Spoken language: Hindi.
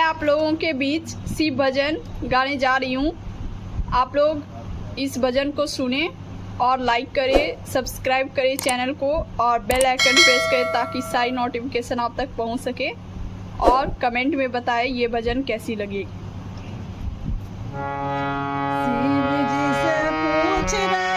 आप लोगों के बीच शिव भजन गाने जा रही हूँ। आप लोग इस भजन को सुने और लाइक करें, सब्सक्राइब करें चैनल को और बेल आइकन प्रेस करें ताकि सारी नोटिफिकेशन आप तक पहुँच सके। और कमेंट में बताएं ये भजन कैसी लगी। शिव जी से पूछ रहे